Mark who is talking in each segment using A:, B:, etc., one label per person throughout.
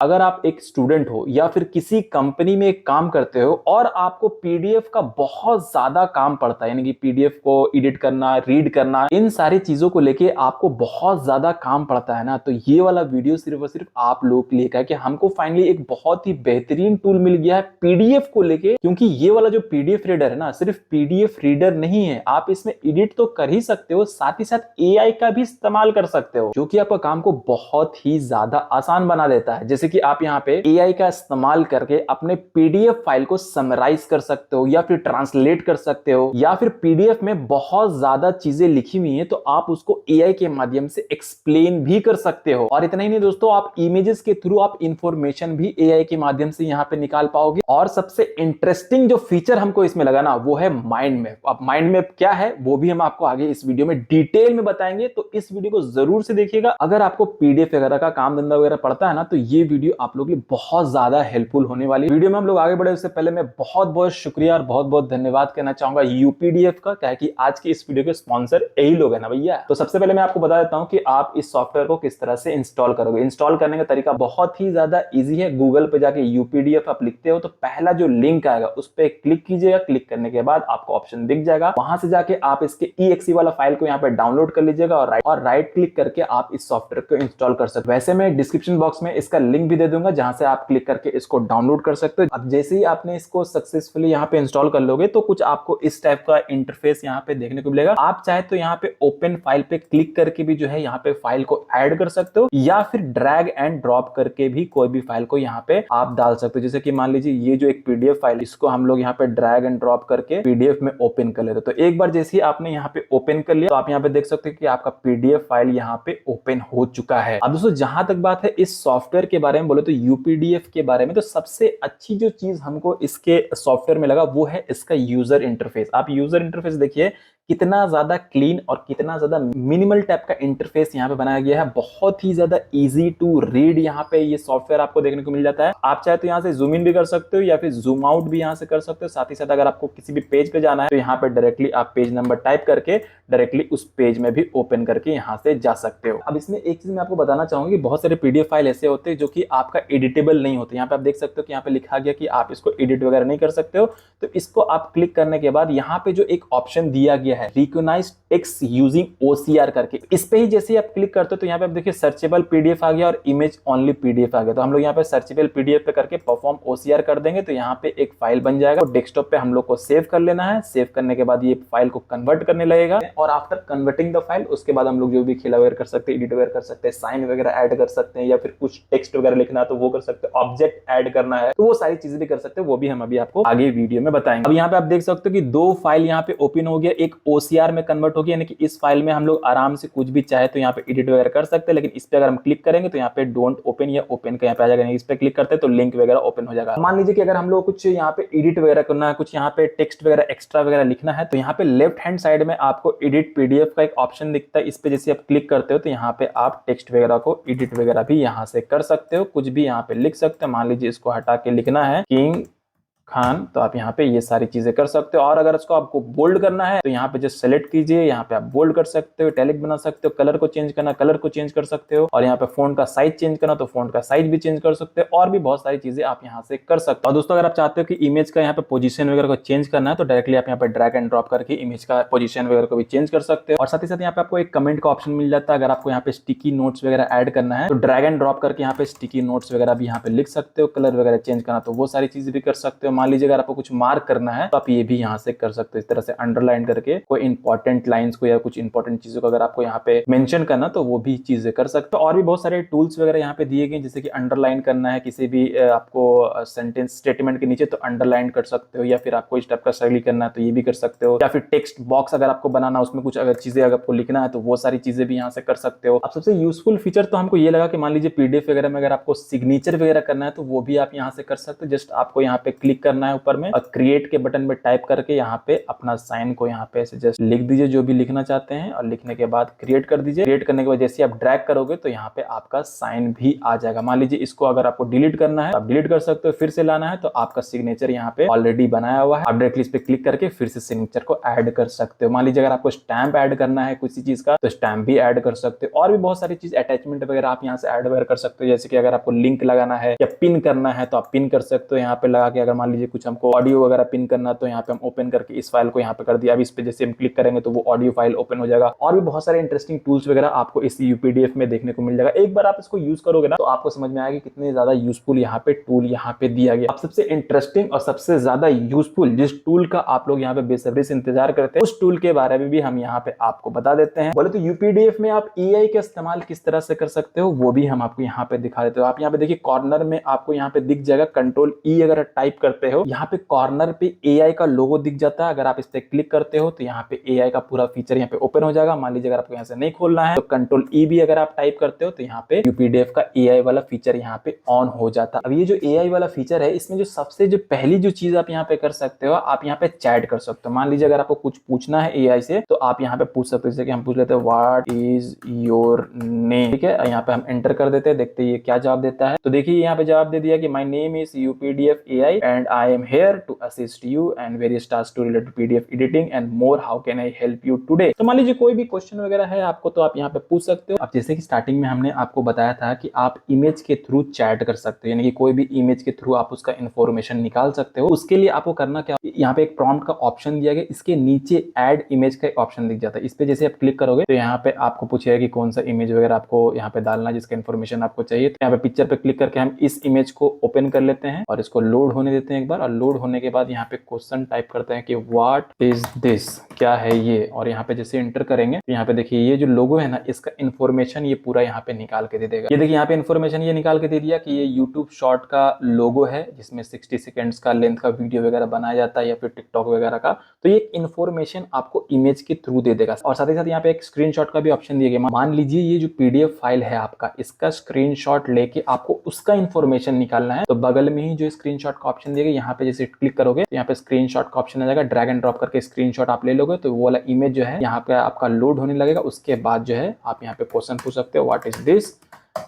A: अगर आप एक स्टूडेंट हो या फिर किसी कंपनी में काम करते हो और आपको पीडीएफ का बहुत ज्यादा काम पड़ता है, यानी कि पीडीएफ को एडिट करना, रीड करना, इन सारी चीजों को लेके आपको बहुत ज्यादा काम पड़ता है ना, तो ये वाला वीडियो सिर्फ और सिर्फ आप लोगों के लिए है कि हमको फाइनली एक बहुत ही बेहतरीन टूल मिल गया है पीडीएफ को लेके। क्योंकि ये वाला जो पीडीएफ रीडर है ना, सिर्फ पीडीएफ रीडर नहीं है, आप इसमें एडिट तो कर ही सकते हो, साथ ही साथ एआई का भी इस्तेमाल कर सकते हो, जो कि आपका काम को बहुत ही ज्यादा आसान बना देता है। जैसे कि आप यहाँ पे एआई का इस्तेमाल करके अपने पीडीएफ फाइल को समराइज कर सकते हो या फिर ट्रांसलेट कर सकते हो, या फिर पीडीएफ में बहुत ज्यादा चीजें लिखी हुई हैं तो आप उसको एआई के माध्यम से एक्सप्लेन भी कर सकते हो। और इतना ही नहीं दोस्तों, आप इमेजेस के थ्रू आप इंफॉर्मेशन भी एआई के माध्यम से यहाँ पे निकाल पाओगे। और सबसे इंटरेस्टिंग जो फीचर हमको इसमें लगा ना, वो है माइंड मैप। अब माइंड मैप क्या है वो भी हम आपको आगे इस वीडियो में डिटेल में बताएंगे, तो इस वीडियो को जरूर से देखिएगा। अगर आपको पीडीएफ वगैरह का काम धंधा वगैरह पड़ता है ना, तो ये वीडियो आप लोगों के लिए बहुत ज्यादा हेल्पफुल होने वाली। वीडियो में हम लोग आगे बढ़े उससे पहले मैं बहुत बहुत शुक्रिया और बहुत बहुत धन्यवाद कहना चाहूंगा यूपीडीएफ का, क्या है कि आज की इस वीडियो के स्पॉन्सर यही लोग है ना भैया। तो सबसे पहले मैं आपको बता देता हूं कि आप इस सॉफ्टवेयर को किस तरह से इंस्टॉल करोगे। इंस्टॉल करने का तरीका बहुत ही ज्यादा इजी है। गूगल पे जाके यूपीडीएफ आप लिखते हो तो पहला जो लिंक आएगा उस पर क्लिक कीजिएगा। क्लिक करने के बाद आपको ऑप्शन दिख जाएगा, वहां से जाके आप इसके EXE वाला फाइल को यहाँ पे डाउनलोड कर लीजिएगा और राइट क्लिक करके आप इस सॉफ्टवेयर को इंस्टॉल कर सकते हो। वैसे मैं डिस्क्रिप्शन बॉक्स में इसका लिंक भी दे दूंगा जहां से आप क्लिक करके इसको डाउनलोड कर सकते हो। अब जैसे ही आपने इसको सक्सेसफुली यहाँ पे इंस्टॉल कर लोगे तो कुछ आपको इस टाइप का इंटरफेस यहाँ पे देखने को मिलेगा। आप चाहे तो यहाँ पे ओपन फाइल पे क्लिक करके भी जो है यहाँ पे फाइल को ऐड कर सकते हो, या फिर ड्रैग एंड ड्रॉप करके भी कोई भी फाइल को यहाँ पे आप डाल सकते हो। जैसे कि मान लीजिए ये जो एक पीडीएफ फाइल, इसको हम लोग यहाँ पे ड्रैग एंड ड्रॉप करके पीडीएफ में ओपन कर लेते। तो एक बार जैसे ही आपने यहाँ पे ओपन कर लिया तो आप यहाँ पे देख सकते हो कि आपका पीडीएफ फाइल यहाँ पे ओपन हो चुका है। अब दोस्तों जहां तक बात है इस सॉफ्टवेयर के बारे में बोले तो यूपीडीएफ के बारे में, तो सबसे अच्छी जो चीज हमको इसके सॉफ्टवेयर में लगा वो है इसका यूजर इंटरफेस। आप यूजर इंटरफेस देखिए कितना ज्यादा क्लीन और कितना ज्यादा मिनिमल टाइप का इंटरफेस यहाँ पे बनाया गया है। बहुत ही ज्यादा इजी टू रीड यहाँ पे ये सॉफ्टवेयर आपको देखने को मिल जाता है। आप चाहे तो यहाँ से जूम इन भी कर सकते हो या फिर जूम आउट भी यहाँ से कर सकते हो। साथ ही साथ अगर आपको किसी भी पेज पे जाना है तो यहाँ पे डायरेक्टली आप पेज नंबर टाइप करके डायरेक्टली उस पेज में भी ओपन करके यहाँ से जा सकते हो। अब इसमें एक चीज मैं आपको बताना चाहूंगी, बहुत सारे पीडीएफ फाइल ऐसे होते हैं जो कि आपका एडिटेबल नहीं होते। यहाँ पे आप देख सकते हो कि यहाँ पे लिखा गया कि आप इसको एडिट वगैरह नहीं कर सकते हो। तो इसको आप क्लिक करने के बाद यहाँ पे जो एक ऑप्शन दिया गया है रिकॉग्नाइज टेक्स्ट यूजिंग ओसीआर करके, इस पे ही जैसे ही आप क्लिक करते हो तो यहाँ पे आप देखिए सर्चेबल पीडीएफ आ गया और इमेज ओनली पीडीएफ आ गया। तो हम लोग यहाँ पे सर्चेबल पीडीएफ पे करके परफॉर्म ओसीआर कर देंगे तो यहाँ पे एक फाइल बन जाएगा। तो डेस्कटॉप पे हम लोग को सेव कर लेना है। सेव करने के बाद ये फाइल को कन्वर्ट करने लगेगा और आफ्टर कन्वर्टिंग द फाइल उसके बाद हम लोग जो भी खेला वगैरह कर सकते हैं, एडिट वगैरह कर सकते हैं, साइन वगैरह ऐड कर सकते हैं, या फिर कुछ टेक्स्ट वगैरह लिखना है तो वो कर सकते हैं, ऑब्जेक्ट ऐड करना है तो वो सारी चीजें भी कर सकते हैं। वो भी हम अभी आपको आगे वीडियो में बताएंगे। अब यहाँ पे आप देख सकते हो कि दो फाइल यहाँ पे ओपन हो गया, एक ओसीआर में कन्वर्ट हो गया, यानी कि इस फाइल में हम लोग आराम से कुछ भी चाहे तो यहाँ पे एडिट वगैरह कर सकते हैं। लेकिन इस पे अगर हम क्लिक करेंगे तो यहाँ पे डोंट ओपन या ओपन का यहाँ पे आ जाएगा। इस पे क्लिक करते हैं तो लिंक वगैरह ओपन हो जाएगा। मान लीजिए कि अगर हम लोग कुछ यहाँ पे एडिट वगैरह करना है, कुछ यहाँ पे टेक्स्ट वगैरह एक्स्ट्रा वगैरह लिखना है, तो यहाँ पे लेफ्ट हैंड साइड में आपको एडिट पीडीएफ का एक ऑप्शन दिखता है। इस पे जैसे आप क्लिक करते हो तो यहाँ पे आप टेक्स्ट वगैरह को एडिट वगैरह भी यहाँ से कर सकते हो, कुछ भी यहाँ पे लिख सकते हो। मान लीजिए इसको हटा के लिखना है किंग खान, तो आप यहाँ पे ये सारी चीजें कर सकते हो। और अगर इसको आपको बोल्ड करना है तो यहाँ पे जस्ट सेलेक्ट कीजिए, यहाँ पे आप बोल्ड कर सकते हो, इटैलिक बना सकते हो, कलर को चेंज करना कलर को चेंज कर सकते हो, और यहाँ पे फोंट का साइज चेंज करना तो फोंट का साइज भी चेंज कर सकते हो, और भी बहुत सारी चीजें आप यहाँ से कर सकते हो। और दोस्तों अगर आप चाहते हो कि इमेज का यहाँ पे पोजीशन वगैरह को चेंज करना है तो डायरेक्टली आप यहाँ पे ड्रैग एंड ड्रॉप करके इमेज का पोजीशन वगैरह को भी चेंज कर सकते हो। और साथ ही साथ यहाँ पे आपको एक कमेंट का ऑप्शन मिल जाता है। अगर आपको यहाँ पे स्टिकी नोट्स वगैरह ऐड करना है तो ड्रैग एंड ड्रॉप करके यहाँ पे स्टिकी नोट्स वगैरह भी यहाँ पे लिख सकते हो, कलर वगैरह चेंज करना तो वो सारी चीजें भी कर सकते हो। मान लीजिए अगर आपको कुछ मार्क करना है तो आप ये भी यहाँ से कर सकते हो, इस तरह से अंडरलाइन करके कोई इंपॉर्टेंट लाइंस को या कुछ इंपॉर्टेंट चीजों को अगर आपको यहाँ पे मेंशन करना तो वो भी चीजें कर सकते हो। और भी बहुत सारे टूल्स वगैरह यहाँ पे दिए गए, जैसे कि अंडरलाइन करना है किसी भी आपको सेंटेंस स्टेटमेंट के नीचे तो अंडरलाइन कर सकते हो, या फिर आपको इस टाइप का शैली करना है तो ये भी कर सकते हो, या फिर टेक्स्ट बॉक्स अगर आपको बनाना उसमें कुछ अगर चीजें अगर आपको लिखना है तो वो सारी चीजें भी यहाँ से कर सकते हो। अब सबसे यूजफुल फीचर तो हमको ये लगा कि मान लीजिए पीडीएफ वगैरह में अगर आपको सिग्नेचर वगैरह करना है तो वो भी आप यहाँ से कर सकते हो। जस्ट आपको यहाँ पे क्लिक करना है ऊपर में, और क्रिएट के बटन में टाइप करके यहाँ पे अपना साइन को यहाँ पे ऐसे जस्ट लिख दीजिए जो भी लिखना चाहते हैं, और लिखने के बाद क्रिएट कर दीजिए। क्रिएट करने के बाद जैसे आप ड्रैग करोगे तो यहाँ पे आपका साइन भी आ जाएगा। मान लीजिए इसको अगर आपको डिलीट करना है आप डिलीट कर सकते हो, फिर से लाना है तो आपका सिग्नेचर यहाँ पे ऑलरेडी बनाया हुआ है, आप डायरेक्टली इस पे क्लिक करके फिर से सिग्नेचर को ऐड कर सकते हो। मान लीजिए अगर आपको स्टैंप ऐड करना है किसी चीज का तो स्टैंप भी ऐड कर सकते हो, और भी बहुत सारी चीज अटैचमेंट वगैरह आप यहाँ से ऐड वगैरह कर सकते हो। जैसे कि अगर आपको लिंक लगाना है या पिन करना है तो आप पिन कर सकते हो यहाँ पे लगा के। अगर मान लीजिए कुछ हमको ऑडियो वगैरह पिन करना तो यहाँ पे हम ओपन करके इस फाइल को यहाँ पे कर दिया, अब इस पे जैसे हम क्लिक करेंगे तो वो ऑडियो फाइल ओपन हो जाएगा। और भी बहुत सारे इंटरेस्टिंग टूल्स वगैरह आपको इस यूपीडीएफ में देखने को मिल जाएगा। एक बार आप इसको यूज करोगे ना तो आपको समझ में आएगा कितने ज्यादा यूजफुल यहाँ पे टूल यहाँ पे दिया गया। अब सबसे इंटरेस्टिंग और सबसे ज्यादा यूजफुल जिस टूल का आप लोग यहाँ पे बेसब्री से इंतजार करते हैं उस टूल के बारे में भी हम यहाँ पे आपको बता देते हैं। बोले तो यूपीडीएफ में आप एआई का इस्तेमाल किस तरह से कर सकते हो वो भी हम आपको यहाँ पे दिखा देते हो। आप यहाँ पे देखिए कॉर्नर में आपको यहाँ पे दिख जाएगा कंट्रोल ई, अगर टाइप करते हो यहाँ पे कॉर्नर पे एआई का लोगो दिख जाता है। अगर आप इस पे क्लिक करते हो तो यहाँ पे एआई का पूरा फीचर यहाँ पे ओपन हो जाएगा। मान लीजिए अगर आपको यहाँ से नहीं खोलना है तो कंट्रोल ई भी अगर आप टाइप करते हो तो यहाँ पे यूपीडीएफ का एआई वाला फीचर यहाँ पे ऑन हो जाता है। अब ये जो एआई वाला फीचर है इसमें जो सबसे जो पहली जो चीज आप यहाँ पे कर सकते हो, आप यहाँ पे चैट कर सकते हो। मान लीजिए अगर आपको कुछ पूछना है एआई से तो आप यहाँ पे पूछ सकते हो। जैसे कि हम पूछ लेते हैं व्हाट इज योर नेम, ठीक है, यहाँ पे हम एंटर कर देते हैं, देखते हैं ये क्या जवाब देता है। तो देखिए यहाँ पे जवाब दे दिया कि my name is UPDF AI and I am here to assist you and various task to relate to PDF editing and more, how can I help you today. तो मान लीजिए कोई भी क्वेश्चन वगैरह है आपको तो आप यहाँ पे पूछ सकते हो। अब जैसे कि स्टार्टिंग में हमने आपको बताया था कि आप इमेज के थ्रू चैट कर सकते हो, यानी कि कोई भी इमेज के थ्रू आप उसका इन्फॉर्मेशन निकाल सकते हो। उसके लिए आपको करना क्या, यहाँ पे एक प्रॉम्प्ट का ऑप्शन दिया गया, इसके नीचे ऐड इमेज का ऑप्शन दिख जाता है। इस पे जैसे आप क्लिक करोगे तो यहाँ पे आपको पूछेगा कि कौन सा इमेज वगैरह आपको यहाँ पे डालना है जिसका इन्फॉर्मेशन आपको चाहिए। तो यहाँ पे पिक्चर पे क्लिक करके हम इस इमेज को ओपन कर लेते हैं और इसको लोड होने देते हैं एक बार। और लोड होने के बाद यहाँ पे क्वेश्चन टाइप करते हैं कि व्हाट इज दिस, क्या है ये, और यहाँ पे जैसे एंटर करेंगे तो यहाँ पे देखिए ये जो लोगो है ना इसका इन्फॉर्मेशन ये पूरा यहाँ पे निकाल के दे देगा। ये देखिए यहाँ पे इन्फॉर्मेशन ये निकाल के दे दिया कि ये यूट्यूब शॉर्ट का लोगो है जिसमें 60 सेकेंड्स का लेंथ का वीडियो वगैरह बनाया जाता है या फिर टिकटॉक वगैरह का। तो ये इन्फॉर्मेशन आपको इमेज के थ्रू दे देगा। और साथ ही साथ यहाँ पे एक स्क्रीनशॉट का भी ऑप्शन दिया गया। मान लीजिए ये जो पीडीएफ फाइल है आपका, इसका स्क्रीनशॉट लेके आपको उसका इन्फॉर्मेशन निकालना है तो बगल में ही जो स्क्रीनशॉट का ऑप्शन दिया गया यहाँ पे जैसे क्लिक करोगे तो यहाँ पे स्क्रीनशॉट का ऑप्शन आ जाएगा। ड्रैग एंड ड्रॉप करके स्क्रीनशॉट आप ले लोगे तो वो वाला इमेज जो है यहाँ पे आपका लोड होने लगेगा। उसके बाद जो है आप यहाँ पे क्वेश्चन पूछ सकते हो व्हाट इज दिस,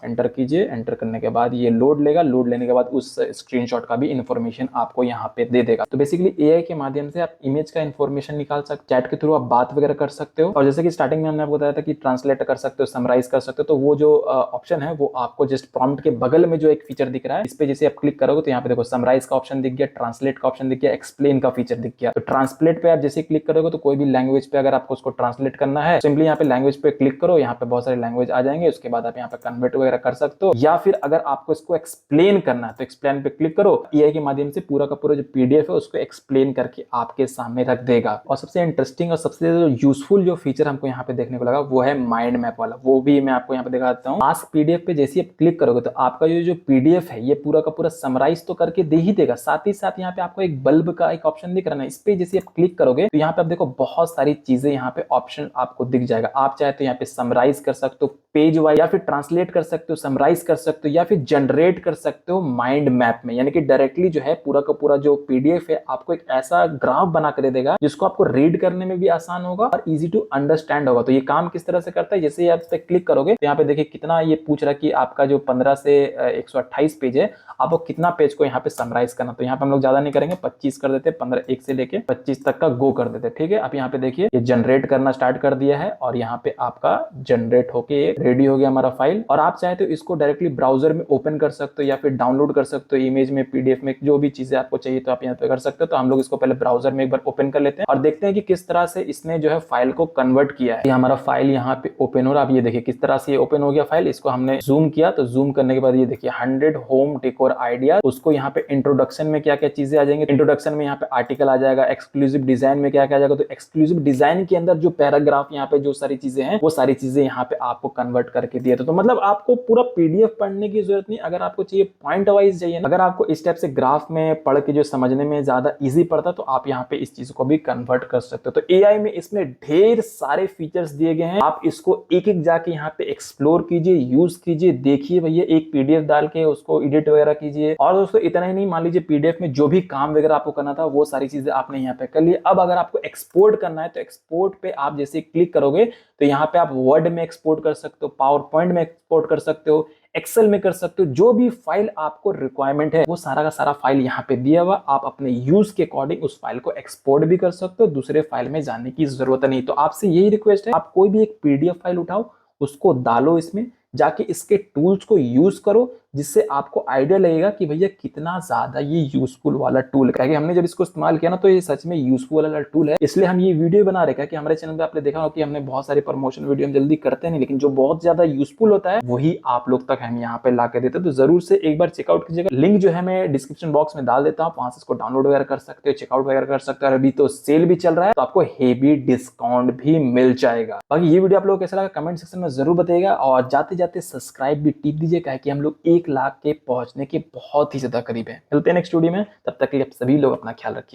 A: एंटर कीजिए। एंटर करने के बाद ये लोड लेगा, लोड लेने के बाद उस स्क्रीनशॉट का भी इंफॉर्मेशन आपको यहाँ पे दे देगा। तो बेसिकली एआई के माध्यम से आप इमेज का इंफॉर्मेशन निकाल सकते हो, चैट के थ्रू आप बात वगैरह कर सकते हो। और जैसे कि स्टार्टिंग में हमने आपको बताया था कि ट्रांसलेट कर सकते हो, समराइज कर सकते हो, तो वो जो ऑप्शन है वो आपको जस्ट प्रॉम्प्ट के बगल में जो एक फीचर दिख रहा है इस पे जैसे आप क्लिक करोगे तो यहाँ पे देखो समराइज का ऑप्शन दिख गया, ट्रांसलेट का ऑप्शन दिख गया, एक्सप्लेन का फीचर दिख गया। तो ट्रांसलेट पे आप जैसे क्लिक करोगे तो कोई भी लैंग्वेज पे अगर आपको उसको ट्रांसलेट करना है सिंपली यहाँ पे लैंग्वेज पे क्लिक करो, यहाँ पे बहुत सारे लैंग्वेज आ जाएंगे। उसके बाद आप यहाँ पे कन्वर्ट वगैरह कर सकते हो, या फिर अगर आपको इसको एक्सप्लेन करना है तो एक्सप्लेन पे क्लिक करो। एआई के माध्यम से पूरा का पूरा जो पीडीएफ है उसको एक्सप्लेन करके आपके सामने रख देगा। और सबसे इंटरेस्टिंग और सबसे यूजफुल जो फीचर हमको यहाँ पे देखने को लगा वो है माइंड मैप वाला, वो भी मैं आपको यहाँ पे दिखा देता हूँ। आस्क पीडीएफ पे जैसे आप क्लिक करोगे तो आपका जो पीडीएफ है ये पूरा का पूरा समराइज तो करके दे ही देगा, साथ ही साथ यहाँ पे आपको एक बल्ब का एक ऑप्शन दिख रहा है। इस पे जैसे आप क्लिक करोगे तो यहाँ पे आप देखो बहुत सारी चीजें यहाँ पे ऑप्शन आपको दिख जाएगा। आप चाहे तो यहाँ पे समराइज कर सकते हो पेज वाइज, या फिर ट्रांसलेट कर सकते हो, समराइज कर सकते हो, या फिर जनरेट कर सकते हो माइंड मैप में। यानी कि डायरेक्टली जो है पूरा का पूरा जो पीडीएफ है आपको एक ऐसा ग्राफ बना कर दे देगा जिसको आपको रीड करने में भी आसान होगा और इजी टू अंडरस्टैंड होगा। तो ये काम किस तरह से करता है, जैसे आप इस पे क्लिक करोगे तो यहाँ पे देखिए कितना ये पूछ रहा है कि आपका जो 15 से 128 पेज है आपको कितना पेज को यहाँ पे समराइज करना। तो यहाँ पे हम लोग ज्यादा नहीं करेंगे, 25 कर देते, 15 1 से लेके 25 तक का गो कर देते। ठीक है, अब यहाँ पे देखिए ये जनरेट करना स्टार्ट कर दिया है और यहाँ पे आपका जनरेट होके रेडी हो गया हमारा फाइल। और आप चाहे तो इसको डायरेक्टली ब्राउजर में ओपन कर सकते हो या फिर डाउनलोड कर सकते हो, इमेज में, पीडीएफ में, जो भी चीजें आपको चाहिए तो आप यहाँ पे कर सकते हो। तो हम लोग इसको पहले ब्राउजर में एक बार ओपन कर लेते हैं और देखते हैं कि किस तरह से इसने जो है फाइल को कन्वर्ट किया है। ये हमारा फाइल यहाँ पे ओपन हो रहा है। आप ये देखिए किस तरह से ये ओपन हो गया फाइल। इसको हमने जूम किया तो जूम करने के बाद ये देखिए 100 होम डेकोर आइडिया, उसको यहाँ पे इंट्रोडक्शन में क्या क्या चीजें आ जाएंगे, इंट्रोडक्शन में यहाँ पे आर्टिकल आ जाएगा, एक्सक्लूसिव डिजाइन में क्या क्या आ जाएगा। तो एक्सक्लूसिव डिजाइन के अंदर जो पैराग्राफ यहाँ पे जो सारी चीजें हैं वो सारी चीजें यहाँ पे आपको कन्वर्ट करके दिया। तो मतलब आप आपको पूरा पीडीएफ पढ़ने की जरूरत नहीं। अगर आपको चाहिए पॉइंट वाइज चाहिए, अगर आपको इस टाइप से ग्राफ में पढ़ के जो समझने में ज्यादा इजी पड़ता है तो आप यहाँ पे इस चीज को भी कन्वर्ट कर सकते हो। तो एआई में इसमें ढेर सारे फीचर्स दिए गए हैं, आप इसको एक एक जाके यहाँ पे एक्सप्लोर कीजिए, यूज कीजिए, देखिए भैया, एक पीडीएफ डाल के उसको एडिट वगैरह कीजिए। और दोस्तों इतना ही नहीं, मान लीजिए पीडीएफ में जो भी काम वगैरह आपको करना था वो सारी चीजें आपने यहाँ पे कर ली। अब अगर आपको एक्सपोर्ट करना है तो एक्सपोर्ट पे आप जैसे क्लिक करोगे तो यहाँ पे आप वर्ड में एक्सपोर्ट कर सकते हो, पावर पॉइंट में एक्सपोर्ट कर सकते हो, एक्सेल में कर सकते हो। जो भी फाइल आपको रिक्वायरमेंट है वो सारा का सारा फाइल यहाँ पे दिया हुआ, आप अपने यूज के अकॉर्डिंग उस फाइल को एक्सपोर्ट भी कर सकते हो, दूसरे फाइल में जाने की जरूरत नहीं। तो आपसे यही रिक्वेस्ट है, आप कोई भी एक पीडीएफ फाइल उठाओ, उसको डालो इसमें, जाके इसके टूल्स को यूज करो, जिससे आपको आइडिया लगेगा कि भैया कितना ज्यादा ये यूजफुल वाला टूल है। हमने जब इसको इस्तेमाल किया ना तो ये सच में यूजफुल वाला टूल है, इसलिए हम ये वीडियो बना रहे हैं। कि हमारे चैनल पे आपने देखा होगा कि हमने बहुत सारे प्रमोशन वीडियो हम जल्दी करते नहीं, लेकिन जो बहुत ज्यादा यूजफुल होता है वही आप लोग तक हम यहाँ पे ला के देते हैं। तो जरूर से एक बार चेकआउट कीजिएगा, लिंक जो है मैं डिस्क्रिप्शन बॉक्स में डाल देता हूँ, वहां से इसको डाउनलोड वगैरह कर सकते हो, चेकआउट वगैरह कर सकते हो। और अभी तो सेल भी चल रहा है तो आपको हेवी डिस्काउंट भी मिल जाएगा। बाकी ये वीडियो आप लोगों को कैसा लगा कमेंट सेक्शन में जरूर बताइएगा, और जाते जाते सब्सक्राइब भी टिप दीजिए, कि हम लोग 1 लाख के पहुंचने के बहुत ही ज्यादा करीब है। मिलते हैं नेक्स्ट वीडियो में, तब तक के लिए आप सभी लोग अपना ख्याल रखिए।